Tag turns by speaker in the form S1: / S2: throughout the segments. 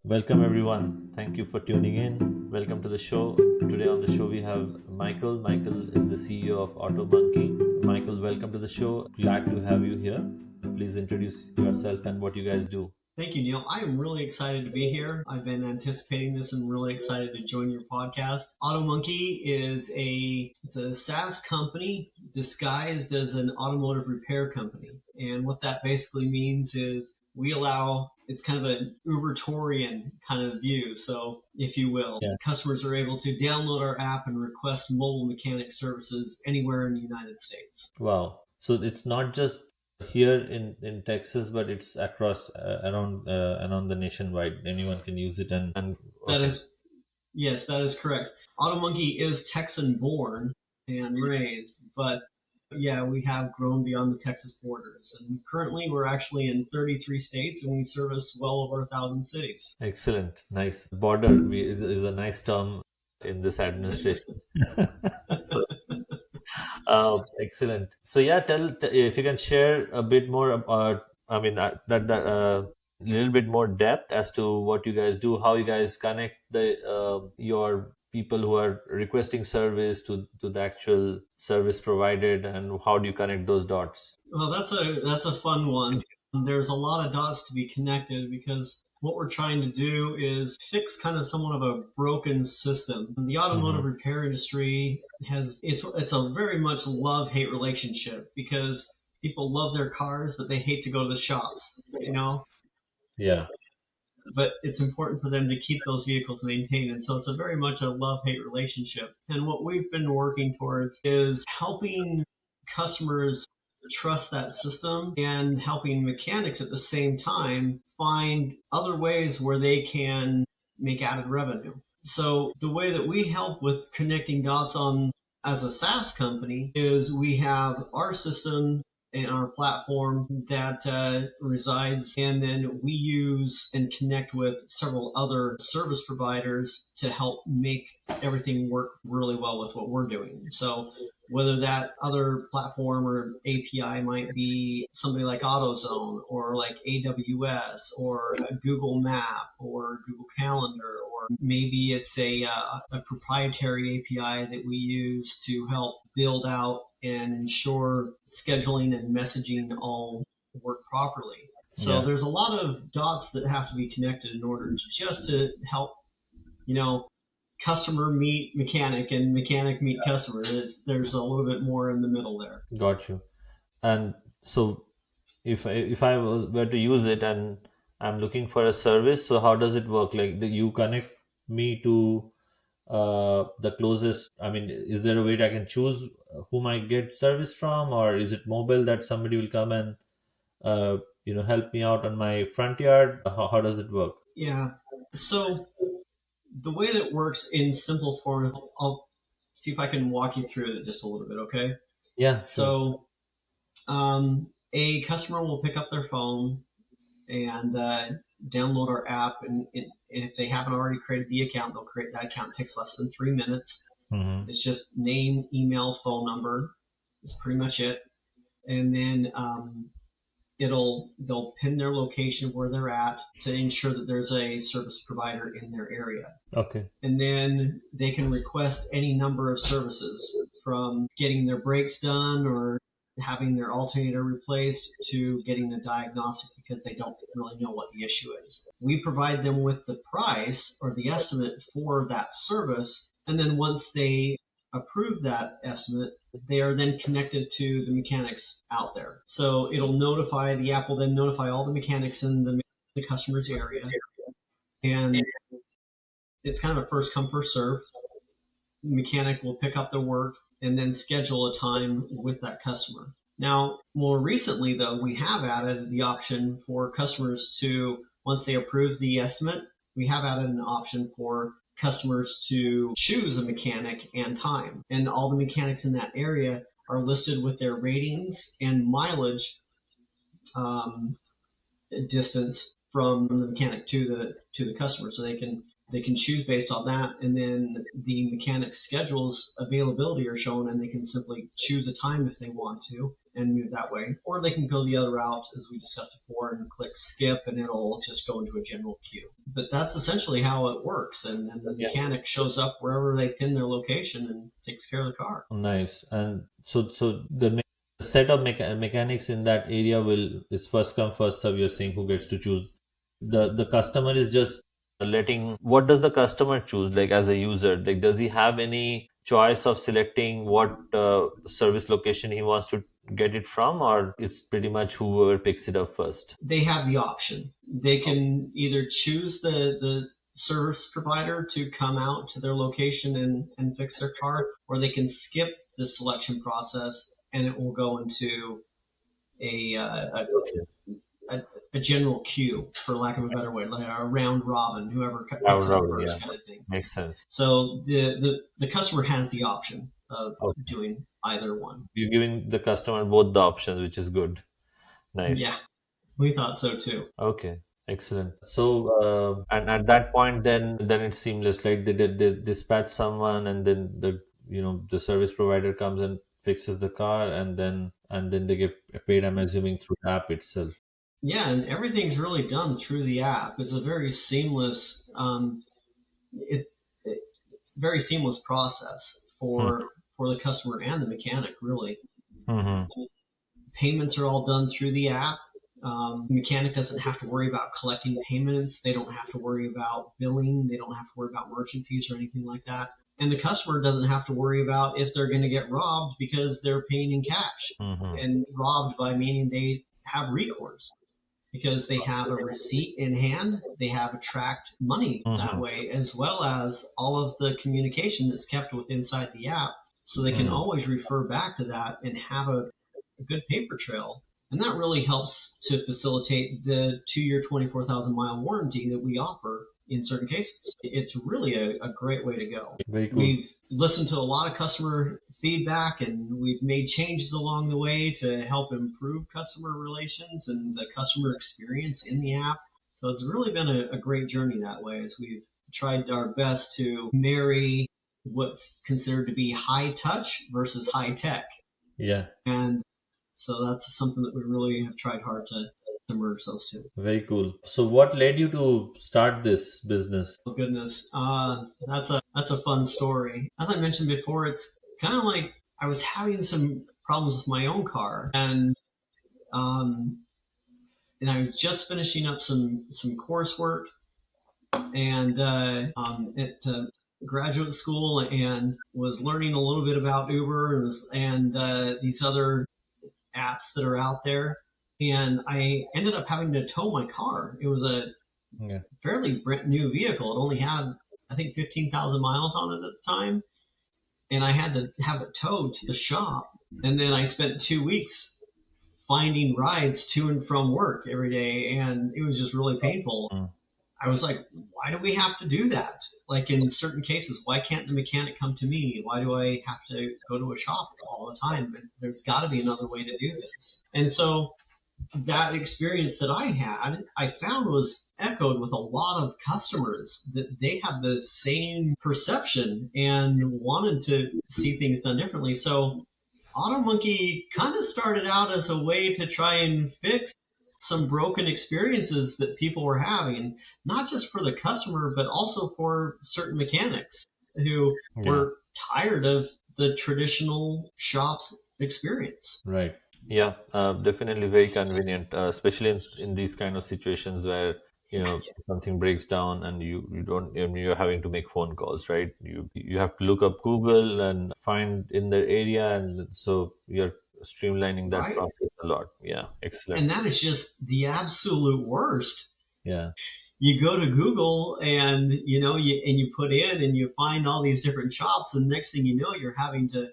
S1: Welcome, everyone. Thank you for tuning in. Welcome to the show. Today on the show, we have Michael. Michael is the CEO of Auto Monkey. Michael, welcome to the show. Glad to have you here. Please introduce yourself and what you guys do.
S2: Thank you, Neil. I am really excited to be here. I've been anticipating this and really excited to join your podcast. AutoMonkey is it's a SaaS company disguised as an automotive repair company. And what that basically means is it's kind of an Ubertorian kind of view. So if you will,
S1: Yeah.
S2: customers are able to download our app and request mobile mechanic services anywhere in the United States.
S1: Wow. So it's not just here in Texas, but it's across around the nationwide. Anyone can use it and
S2: That
S1: okay.
S2: is Yes, that is correct. AutoMonkey is Texan born and raised, but yeah, we have grown beyond the Texas borders. And currently we're actually in 33 states and we service well over 1,000 cities.
S1: Excellent. Nice. Border is a nice term in this administration. So, excellent. So yeah, if you can share a bit more about, I mean, that little bit more depth as to what you guys do, how you guys connect the your people who are requesting service to the actual service provided, and how do you connect those dots?
S2: Well, that's a fun one. There's a lot of dots to be connected because what we're trying to do is fix kind of somewhat of a broken system. The automotive
S1: Hmm.
S2: repair industry it's a very much love-hate relationship because people love their cars but they hate to go to the shops,
S1: Yeah.
S2: but it's important for them to keep those vehicles maintained. And so it's a very much a love-hate relationship. And what we've been working towards is helping customers trust that system and helping mechanics at the same time find other ways where they can make added revenue. So the way that we help with connecting dots on as a SaaS company is we have our system and our platform that resides, and then we use and connect with several other service providers to help make everything work really well with what we're doing. So whether that other platform or API might be somebody like AutoZone or like AWS or Google Map or Google Calendar, or maybe it's a proprietary API that we use to help build out and ensure scheduling and messaging all work properly. So
S1: Yeah.
S2: there's a lot of dots that have to be connected in order just to help, you know, customer meet mechanic and mechanic meet customer. There's a little bit more in the middle there.
S1: Got you. And so were to use it and I'm looking for a service, so how does it work? Like, do you connect me to the closest? I mean, is there a way that I can choose whom I get service from, or is it mobile that somebody will come and help me out on my front yard? How does it work?
S2: Yeah. So the way that it works in simple form, I'll see if I can walk you through it just a little bit, okay?
S1: Yeah, sure.
S2: So a customer will pick up their phone and download our app, and if they haven't already created the account, they'll create that account. It takes less than 3 minutes.
S1: Hmm.
S2: It's just name, email, phone number. That's pretty much it. And then they'll pin their location where they're at to ensure that there's a service provider in their area.
S1: Okay.
S2: And then they can request any number of services, from getting their brakes done or having their alternator replaced to getting a diagnostic because they don't really know what the issue is. We provide them with the price or the estimate for that service, and then once they approve that estimate, they are then connected to the mechanics out there. So the app will then notify all the mechanics in the customer's area, and it's kind of a first come first serve. The mechanic will pick up the work and then schedule a time with that customer. Now, more recently though, we have added the option for customers to, once they approve the estimate, we have added an option for customers to choose a mechanic and time. And all the mechanics in that area are listed with their ratings and mileage um, distance from the mechanic to the customer, so they can choose based on that, and then the mechanic schedules availability are shown, and they can simply choose a time if they want to, and move that way. Or they can go the other route, as we discussed before, and click skip, and it'll just go into a general queue. But that's essentially how it works. And the
S1: Yeah.
S2: mechanic shows up wherever they pin their location and takes care of the car.
S1: Nice. And so the set of mechanics in that area will is first come first serve. You're saying who gets to choose. The customer is just letting. What does the customer choose? Like as a user, like does he have any choice of selecting what service location he wants to get it from, or it's pretty much whoever picks it up first?
S2: They have the option. They can either choose the service provider to come out to their location and fix their car, or they can skip the selection process and it will go into a,
S1: Okay.
S2: a general queue, for lack of a better way, like a round robin, whoever picks
S1: Round
S2: it up
S1: robin, yeah,
S2: first, kind of thing.
S1: makes sense.
S2: So the customer has the option of
S1: Okay.
S2: doing either one.
S1: You're giving the customer both the options, which is good. Nice.
S2: Yeah, we thought so too.
S1: Okay, excellent. So, and at that point, then it's seamless. Like they dispatch someone, and then the service provider comes and fixes the car, and then they get paid. I'm assuming through the app itself.
S2: Yeah, and everything's really done through the app. It's a very seamless, it's a very seamless process for the customer and the mechanic. Really,
S1: Mm-hmm.
S2: payments are all done through the app. The mechanic doesn't have to worry about collecting payments. They don't have to worry about billing. They don't have to worry about merchant fees or anything like that. And the customer doesn't have to worry about if they're going to get robbed because they're paying in cash.
S1: Mm-hmm.
S2: And robbed by meaning they have recourse because they have a receipt in hand. They have tracked money that
S1: Mm-hmm.
S2: way, as well as all of the communication that's kept with inside the app. So they can
S1: Mm-hmm.
S2: always refer back to that and have a good paper trail. And that really helps to facilitate the 2-year, 24,000-mile warranty that we offer in certain cases. It's really a great way to go.
S1: Very cool.
S2: We've listened to a lot of customer feedback and we've made changes along the way to help improve customer relations and the customer experience in the app. So it's really been a great journey that way as we've tried our best to marry what's considered to be high touch versus high tech.
S1: Yeah,
S2: And so that's something that we really have tried hard to merge those two.
S1: very cool. So, what led you to start this business?
S2: Oh goodness, that's a fun story. As I mentioned before, it's kind of like I was having some problems with my own car, um, and I was just finishing up some coursework and at graduate school, and was learning a little bit about Uber and these other apps that are out there. And I ended up having to tow my car. It was a
S1: Yeah.
S2: fairly brand new vehicle. It only had, I think, 15,000 miles on it at the time. And I had to have it towed to the shop. And then I spent 2 weeks finding rides to and from work every day. And it was just really painful.
S1: Mm.
S2: I was like, why do we have to do that? Like in certain cases, why can't the mechanic come to me? Why do I have to go to a shop all the time? There's got to be another way to do this. And so that experience that I had, I found was echoed with a lot of customers that they had the same perception and wanted to see things done differently. So AutoMonkey kind of started out as a way to try and fix some broken experiences that people were having, not just for the customer, but also for certain mechanics who
S1: Yeah.
S2: were tired of the traditional shop experience.
S1: Right. Yeah, definitely very convenient, especially in these kind of situations where something breaks down and you don't you're having to make phone calls, right? You have to look up Google and find in the area, and so you're streamlining that
S2: Right?
S1: process a lot. Yeah, excellent.
S2: And that is just the absolute worst.
S1: Yeah,
S2: You go to Google and you put in and you find all these different shops, and next thing you know, you're having to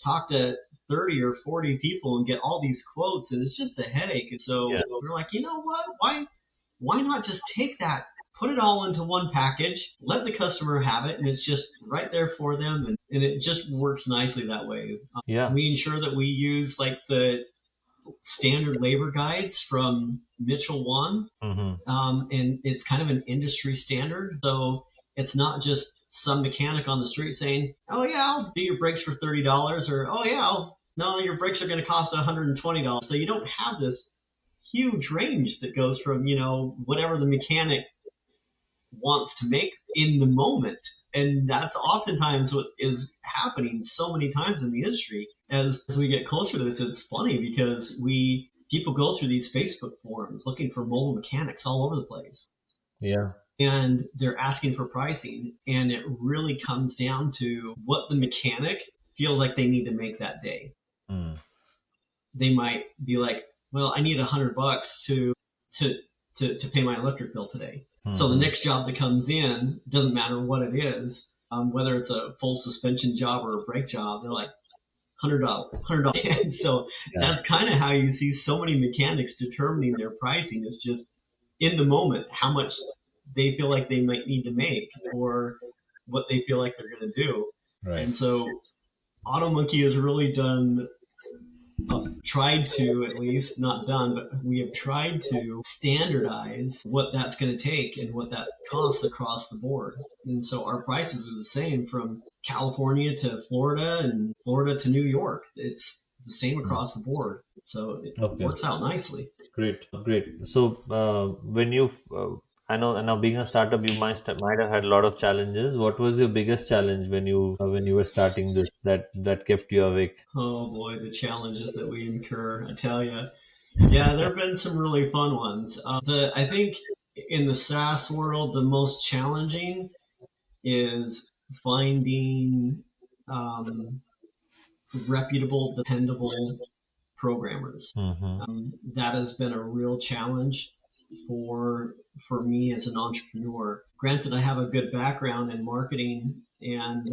S2: talk to 30 or 40 people and get all these quotes, and it's just a headache. And
S1: yeah,
S2: so we're like, you know what? Why not just take that, put it all into one package, let the customer have it, and it's just right there for them, and it just works nicely that way.
S1: yeah.
S2: We ensure that we use like the standard labor guides from Mitchell One,
S1: Mm-hmm.
S2: and it's kind of an industry standard. So it's not just some mechanic on the street saying, "Oh yeah, I'll do your brakes for $30," or "Oh yeah, I'll No, your brakes are going to cost $120. So you don't have this huge range that goes from, whatever the mechanic wants to make in the moment. And that's oftentimes what is happening so many times in the industry. As we get closer to this, it's funny because people go through these Facebook forums looking for mobile mechanics all over the place.
S1: Yeah.
S2: And they're asking for pricing. And it really comes down to what the mechanic feels like they need to make that day.
S1: Mm.
S2: They might be like, well, I need $100 to to pay my electric bill today. So the
S1: Mm-hmm.
S2: next job that comes in doesn't matter what it is, whether it's a full suspension job or a brake job. They're like $100. And so
S1: Yeah.
S2: that's kind of how you see so many mechanics determining their pricing. It's just in the moment how much they feel like they might need to make or what they feel like they're going to do.
S1: Right.
S2: And so AutoMonkey has really done tried to, at least not done, but we have tried to standardize what that's going to take and what that costs across the board. And so our prices are the same from California to Florida and Florida to New York. It's the same across the board. So it
S1: Okay.
S2: works out nicely.
S1: Great, great. So, I know being a startup, you might have had a lot of challenges. What was your biggest challenge when you were starting this that kept you awake?
S2: Oh boy, the challenges that we incur, I tell you. Yeah, there have been some really fun ones. I think in the SaaS world, the most challenging is finding um, reputable, dependable programmers.
S1: Mm-hmm.
S2: That has been a real challenge for for me as an entrepreneur. Granted, I have a good background in marketing and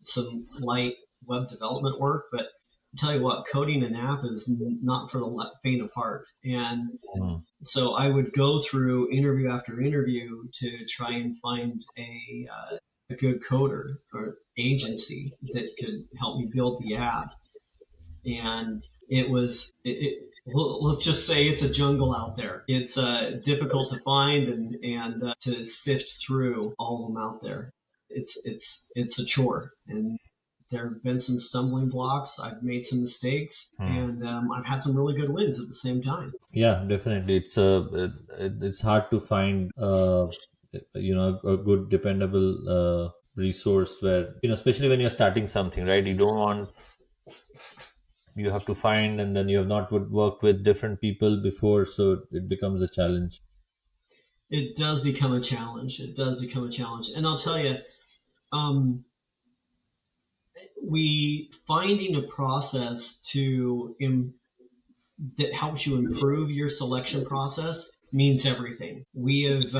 S2: some light web development work, but I tell you what, coding an app is not for the faint of heart. And so I would go through interview after interview to try and find a good coder or agency that could help me build the app. And let's just say it's a jungle out there. It's difficult to find and to sift through all of them out there. It's a chore, and there have been some stumbling blocks. I've made some mistakes,
S1: Hmm.
S2: and I've had some really good wins at the same time.
S1: Yeah, definitely. It's hard to find a good dependable resource where especially when you're starting something, right? You have to find, and then you have not worked with different people before, so it becomes a challenge.
S2: It does become a challenge. It does become a challenge, and I'll tell you, um, we finding a process that helps you improve your selection process means everything. We have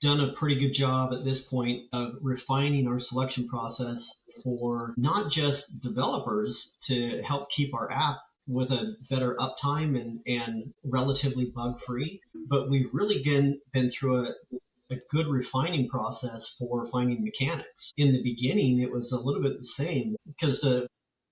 S2: done a pretty good job at this point of refining our selection process for not just developers to help keep our app with a better uptime and relatively bug free, but we've really been through a good refining process for finding mechanics. In the beginning, it was a little bit the same because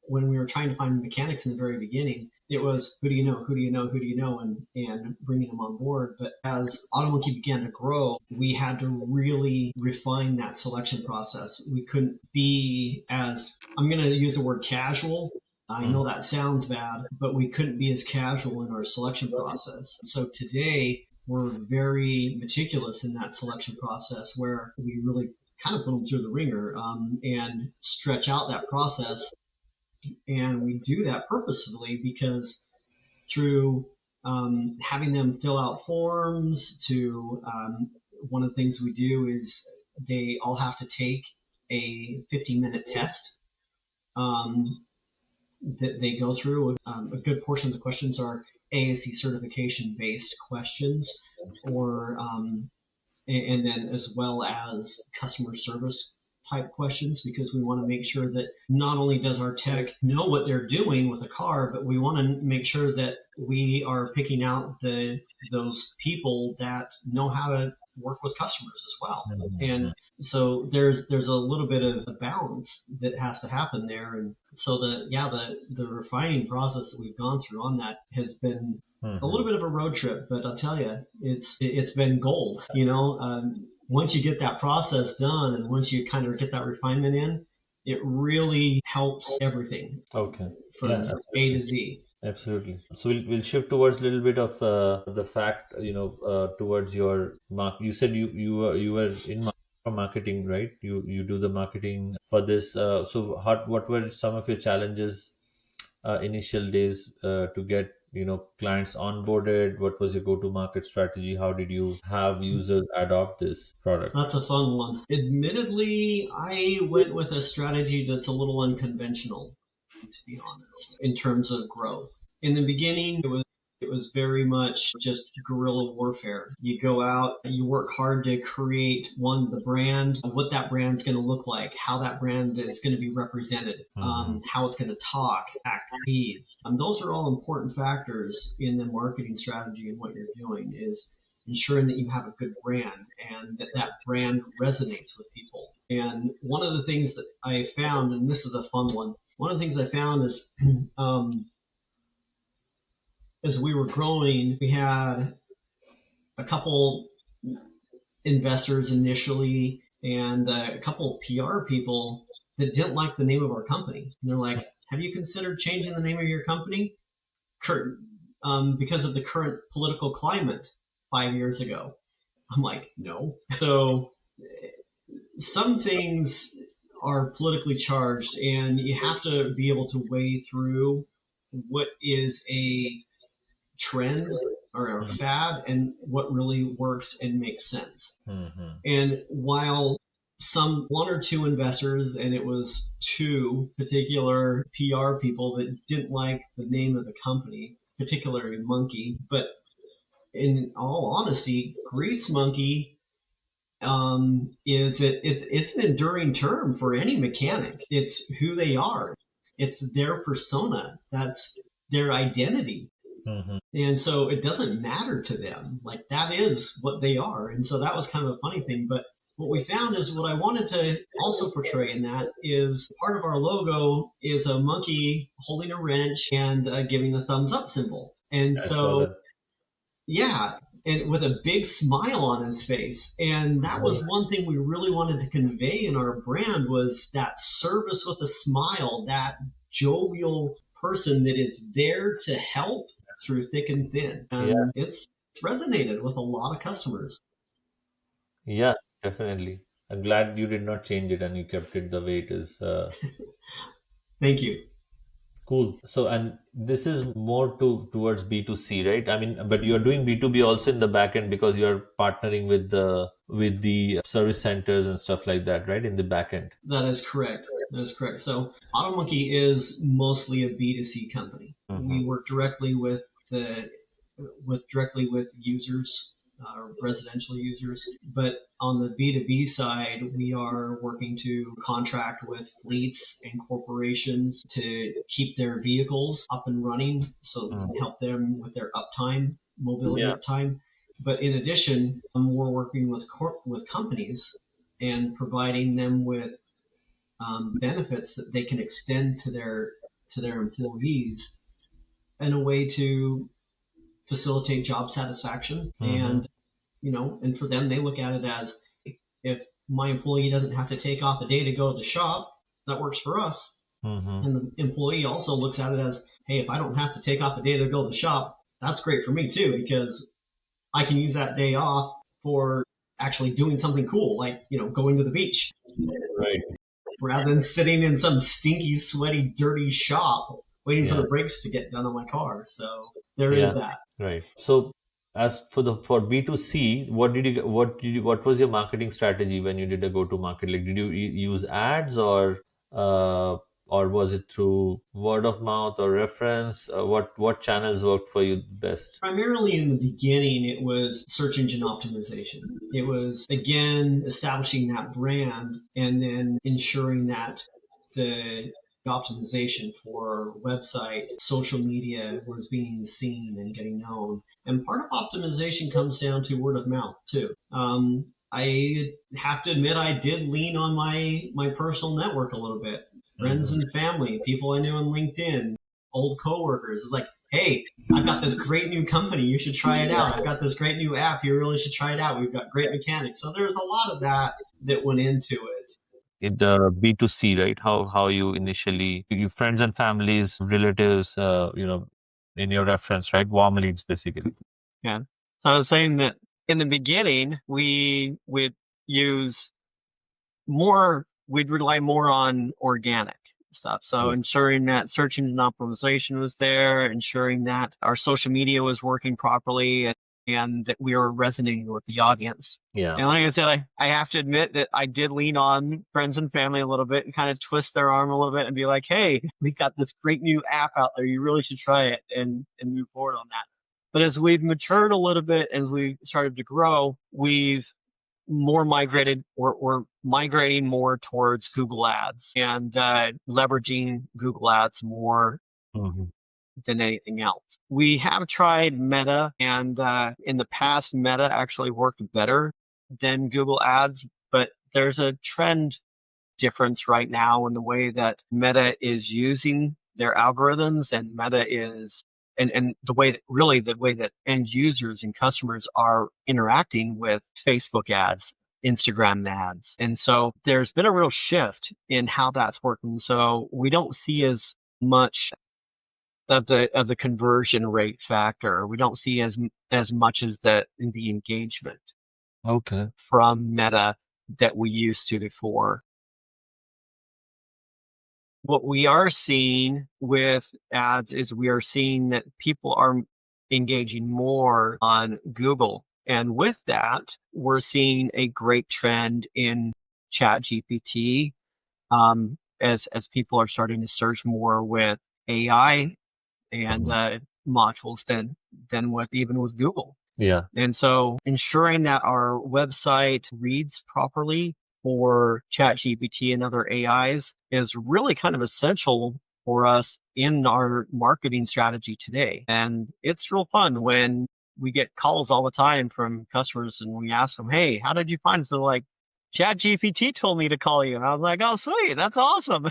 S2: when we were trying to find mechanics in the very beginning, it was who do you know, who do you know, who do you know, and bringing them on board. But as AutoMonkey began to grow, we had to really refine that selection process. We couldn't be as, I'm going to use the word casual. I
S1: Hmm.
S2: know that sounds bad, but we couldn't be as casual in our selection process. So today we're very meticulous in that selection process where we really kind of put them through the ringer and stretch out that process. And we do that purposefully because through having them fill out forms to one of the things we do is they all have to take a 50-minute test um, that they go through. A good portion of the questions are ASE certification based questions or and then as well as customer service type questions because we want to make sure that not only does our tech know what they're doing with a car, but we want to make sure that we are picking out those people that know how to work with customers as well.
S1: Hmm.
S2: And so there's a little bit of a balance that has to happen there. And so the refining process that we've gone through on that has been a little
S1: Hmm.
S2: bit of a road trip, but I'll tell you, it's been gold. Once you get that process done, and once you kind of get that refinement in, it really helps everything.
S1: Okay. Yeah,
S2: from A to
S1: absolutely.
S2: Z.
S1: Absolutely. So we'll shift towards a little bit of the fact, towards your mark. You said you were in marketing, right? You do the marketing for this. So what were some of your challenges initial days to get clients onboarded? What was your go-to market strategy? How did you have users adopt this product?
S2: That's a fun one. Admittedly, I went with a strategy that's a little unconventional, to be honest, in terms of growth. In the beginning, it was very much just guerrilla warfare. You go out, you work hard to create the brand, what that brand's going to look like, how that brand is going to be represented,
S1: Mm-hmm.
S2: how it's going to talk, act, be. Those are all important factors in the marketing strategy and what you're doing is ensuring that you have a good brand and that that brand resonates with people. And one of the things that I found, and this is a fun one of the things I found is um, as we were growing, we had a couple investors initially and a couple PR people that didn't like the name of our company. And they're like, have you considered changing the name of your company? Because of the current political climate 5 years ago. I'm like, no. So some things are politically charged, and you have to be able to weigh through what is a trend or a fad and what really works and makes sense.
S1: Mm-hmm.
S2: And while one or two investors, and it was two particular PR people that didn't like the name of the company, particularly Monkey, but in all honesty, Grease Monkey it's an enduring term for any mechanic. It's who they are. It's their persona. That's their identity.
S1: Mm-hmm.
S2: And so it doesn't matter to them. Like that is what they are. And so that was kind of a funny thing. But what we found is what I wanted to also portray in that is part of our logo is a monkey holding a wrench and giving the thumbs up symbol. And
S1: I saw
S2: so
S1: that.
S2: yeah, and with a big smile on his face. And that was one thing we really wanted to convey in our brand was that service with a smile, that jovial person that is there to help through thick and thin.
S1: Yeah.
S2: And it's resonated with a lot of customers.
S1: Yeah, definitely. I'm glad you did not change it and you kept it the way it is.
S2: Thank you.
S1: Cool. So, and this is more towards B2C, right? I mean, but you're doing B2B also in the back end because you're partnering with the service centers and stuff like that, right? In the back end.
S2: That is correct. That is correct. So AutoMonkey is mostly a B2C company.
S1: Mm-hmm.
S2: We work directly the directly with users, residential users. But on the B2B side, we are working to contract with fleets and corporations to keep their vehicles up and running so we can help them with their uptime, mobility
S1: Yeah.
S2: uptime. But in addition, we're working with companies and providing them with benefits that they can extend to their employees in a way to facilitate job satisfaction.
S1: Mm-hmm.
S2: And for them, they look at it as if my employee doesn't have to take off a day to go to the shop, that works for us.
S1: Mm-hmm.
S2: And the employee also looks at it as, hey, if I don't have to take off a day to go to the shop, that's great for me too, because I can use that day off for actually doing something cool, like, going to the beach
S1: Right.
S2: rather than sitting in some stinky, sweaty, dirty shop waiting for
S1: Yeah.
S2: the brakes to get done on my car. So there is
S1: Yeah.
S2: that.
S1: Right. So, as for B2C, what was your marketing strategy when you did a go to market? Like, did you use ads uh, or was it through word of mouth or reference? What channels worked for you best?
S2: Primarily in the beginning, it was search engine optimization. It was, again, establishing that brand and then ensuring that the optimization for website, social media was being seen and getting known. And part of optimization comes down to word of mouth too. I have to admit I did lean on my personal network a little bit. Friends
S1: Mm-hmm.
S2: and family, people I knew on LinkedIn, old coworkers. It's like, hey, I've got this great new company. You should try it out. I've got this great new app. You really should try it out. We've got great mechanics. So there's a lot of that went into it.
S1: in the B2C, right? How you initially your friends and families, relatives, in your reference, right? Warm leads, basically.
S2: Yeah. So I was saying that in the beginning, we would use we'd rely more on organic stuff. So
S1: Yeah.
S2: ensuring that search engine optimization was there, ensuring that our social media was working properly and that we were resonating with the audience.
S1: Yeah.
S2: And like I said, I have to admit that I did lean on friends and family a little bit and kind of twist their arm a little bit and be like, hey, we got this great new app out there. You really should try it and move forward on that. But as we've matured a little bit, as we started to grow, we've more migrated or migrating more towards Google Ads and leveraging Google Ads more
S1: Hmm.
S2: than anything else. We have tried Meta, and in the past, Meta actually worked better than Google Ads, but there's a trend difference right now in the way that Meta is using their algorithms and Meta is and the way that really the way that end users and customers are interacting with Facebook ads, Instagram ads. And so there's been a real shift in how that's working. So we don't see as much of the conversion rate factor. We don't see as much as the engagement
S1: Okay.
S2: from Meta that we used to before. What we are seeing with ads is we are seeing that people are engaging more on Google. And with that, we're seeing a great trend in ChatGPT as people are starting to search more with AI and
S1: Mhm.
S2: modules than with even with Google.
S1: Yeah.
S2: And so ensuring that our website reads properly for ChatGPT and other AIs is really kind of essential for us in our marketing strategy today. And it's real fun when we get calls all the time from customers and we ask them, hey, how did you find us? They're like, ChatGPT told me to call you. And I was like, oh, sweet. That's awesome.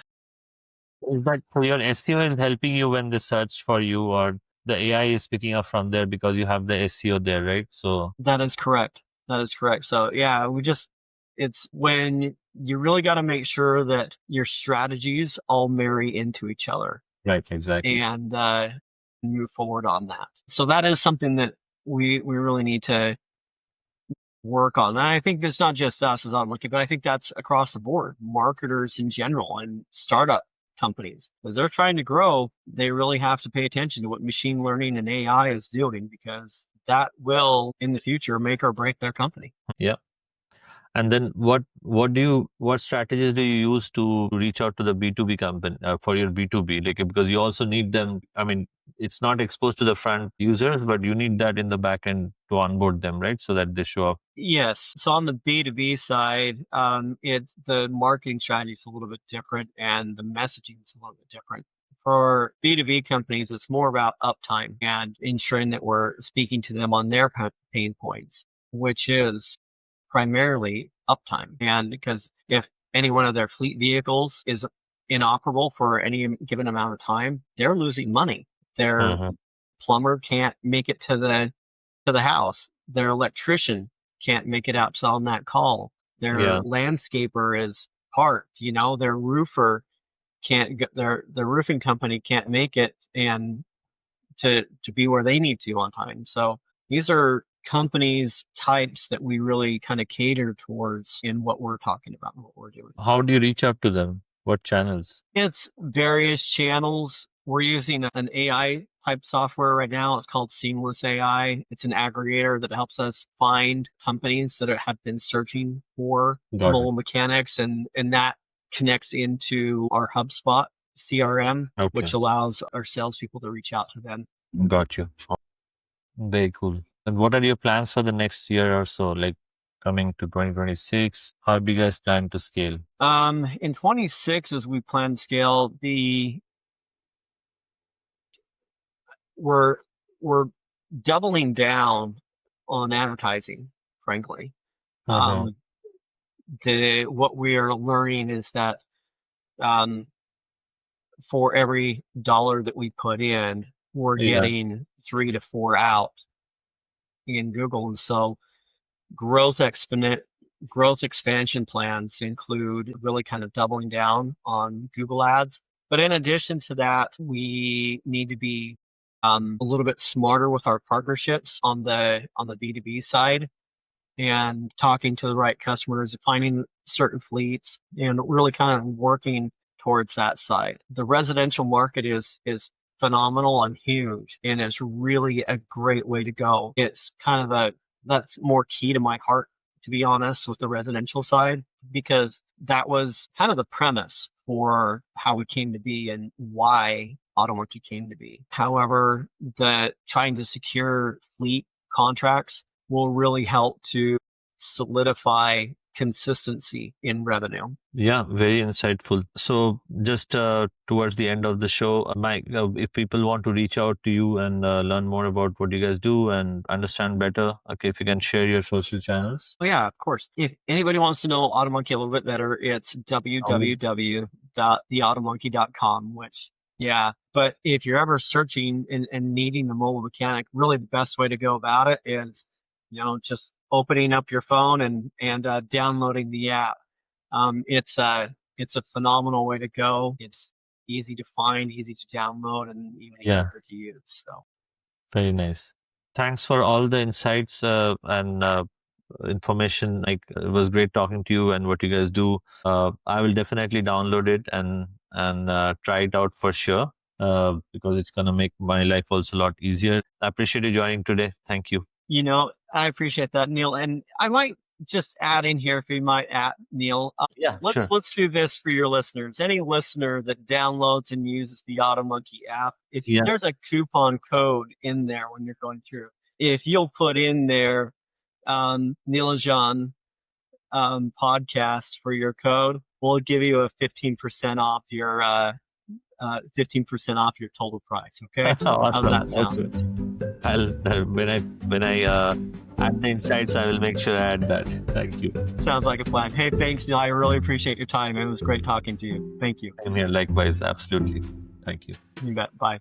S1: Is that so your SEO is helping you when they search for you, or the AI is picking up from there because you have the SEO there, right? So,
S2: That is correct. That is correct. So yeah, it's when you really got to make sure that your strategies all marry into each other
S1: right, exactly.
S2: and move forward on that. So that is something that we really need to work on. And I think it's not just us as I'm looking, but I think that's across the board, marketers in general and startup companies. As they're trying to grow, they really have to pay attention to what machine learning and AI is doing because that will in the future make or break their company.
S1: Yeah. And then what strategies do you use to reach out to the B2B company, for your B2B? Like, because you also need them. I mean, it's not exposed to the front users, but you need that in the back end to onboard them, right? So that they show up.
S2: Yes. So on the B2B side, it's the marketing strategy is a little bit different and the messaging is a little bit different. For B2B companies, it's more about uptime and ensuring that we're speaking to them on their pain points, which is primarily uptime. And because if any one of their fleet vehicles is inoperable for any given amount of time, they're losing money. Their
S1: Mhm.
S2: plumber can't make it to the house. Their electrician can't make it out to on that call. Their
S1: Yeah.
S2: landscaper is parked. Their roofer can't get their roofing company can't make it and to be where they need to on time. So these are companies types that we really kind of cater towards in what we're talking about and what we're doing.
S1: How do you reach out to them? What channels?
S2: It's various channels. We're using an AI type software right now. It's called Seamless AI. It's an aggregator that helps us find companies that have been searching for
S1: Got it.
S2: mobile mechanics, and that connects into our HubSpot CRM,
S1: Okay.
S2: which allows our salespeople to reach out to them.
S1: Got you. Very cool. And what are your plans for the next year or so? Like coming to 2026, how do you guys plan to scale?
S2: In 26, as we plan to scale, we're we're doubling down on advertising, frankly.
S1: Uh-huh.
S2: Um, what we are learning is that um, for every dollar that we put in, we're
S1: Yeah.
S2: getting 3 to 4 out in Google, and so growth exponent. growth expansion plans include really kind of doubling down on Google Ads. But in addition to that, we need to be a little bit smarter with our partnerships on the B2B side and talking to the right customers, finding certain fleets, and really kind of working towards that side. The residential market is phenomenal and huge, and it's really a great way to go. It's kind of that's more key to my heart, to be honest, with the residential side, because that was kind of the premise for how it came to be and why AutoMonkey came to be. However, the trying to secure fleet contracts will really help to solidify consistency in revenue.
S1: Yeah, very insightful. So, just towards the end of the show, Mike, if people want to reach out to you and learn more about what you guys do and understand better, okay, if you can share your social channels.
S2: Oh yeah, of course. If anybody wants to know AutoMonkey a little bit better, it's www.theautomonkey.com, which yeah. But if you're ever searching and needing the mobile mechanic, really the best way to go about it is, just opening up your phone and downloading the app. It's a phenomenal way to go. It's easy to find, easy to download, and even
S1: Yeah,
S2: easier to use. So
S1: very nice. Thanks for all the insights and information. Like, it was great talking to you and what you guys do. I will definitely download it and try it out for sure. Because it's gonna make my life also a lot easier. I appreciate you joining today. Thank you.
S2: I appreciate that, Neil. And I might just add in here, if you might add, Neil,
S1: Yeah,
S2: let's
S1: sure.
S2: let's do this for your listeners. Any listener that downloads and uses the AutoMonkey app, if
S1: Yeah.
S2: there's a coupon code in there when you're going through, if you'll put in there Neil and John podcast for your code, we'll give you a 15% off your 15% off your total price. Okay, how's
S1: Awesome.
S2: that sound?
S1: Awesome. I'll when I add the insights, I will make sure I add that. Thank you.
S2: Sounds like a plan. Hey, thanks, Neil. I really appreciate your time. It was great talking to you. Thank you.
S1: I'm here likewise. Absolutely. Thank you.
S2: You bet. Bye.